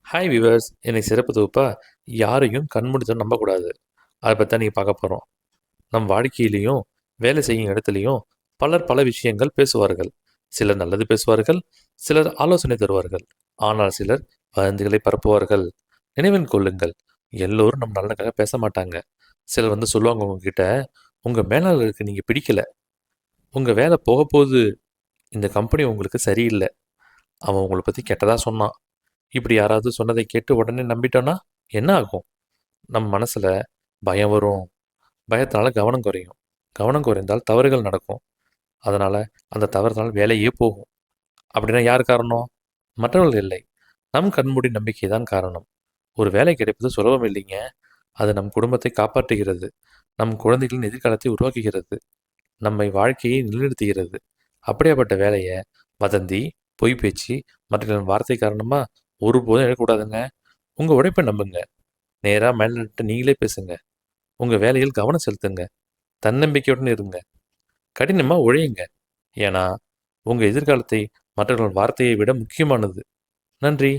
Hi viewers, இன்னைக்கு சிறப்பு தொகுப்பா யாரையும் கண்மூடித்தனம் நம்பக்கூடாது. அதை பற்றி தான் நீங்கள் பார்க்க போகிறோம். நம் வாழ்க்கையிலையும் வேலை செய்யும் இடத்துலையும் பலர் பல விஷயங்கள் பேசுவார்கள். சிலர் நல்லது பேசுவார்கள், சிலர் ஆலோசனை தருவார்கள். ஆனால் சிலர் வதந்திகளை பரப்புவார்கள். நினைவில் கொள்ளுங்கள், எல்லோரும் நம் நலனுக்காக பேச மாட்டாங்க. சிலர் வந்து சொல்லுவாங்க உங்ககிட்ட, உங்கள் மேலாளருக்கு நீங்கள் பிடிக்கல, உங்கள் வேலை போக போகுது, இந்த கம்பெனி உங்களுக்கு சரியில்லை, அவன் உங்களை பற்றி கெட்டதாக சொன்னான். இப்படி யாராவது சொன்னதை கேட்டு உடனே நம்பிட்டோன்னா என்ன ஆகும்? நம் மனசில் பயம் வரும். பயத்தினால கவனம் குறையும். கவனம் குறைந்தால் தவறுகள் நடக்கும். அதனால் அந்த தவறுனால வேலையே போகும். அப்படின்னா யார் காரணம்? மற்றவர்கள் இல்லை, நம் கண்மூடி நம்பிக்கை தான் காரணம். ஒரு வேலை கிடைப்பது சுலபம் இல்லைங்க. அது நம் குடும்பத்தை காப்பாற்றுகிறது, நம் குழந்தைகளின் எதிர்காலத்தை உருவாக்குகிறது, நம்மை வாழ்க்கையை நிலைநிறுத்துகிறது. அப்படியாப்பட்ட வேலையை வதந்தி, பொய் பேச்சு, மற்றவர்களின் வார்த்தை காரணமாக ஒருபோதும் எடுக்கக்கூடாதுங்க. உங்கள் உழைப்பை நம்புங்க. நேராக மேலிட்ட நீங்களே பேசுங்க. உங்கள் வேலையில் கவனம் செலுத்துங்க. தன்னம்பிக்கையுடன் இருங்க. கடினமாக உழையுங்க. ஏன்னா உங்கள் எதிர்காலத்தை மற்றவர்கள் வார்த்தையை விட முக்கியமானது. நன்றி.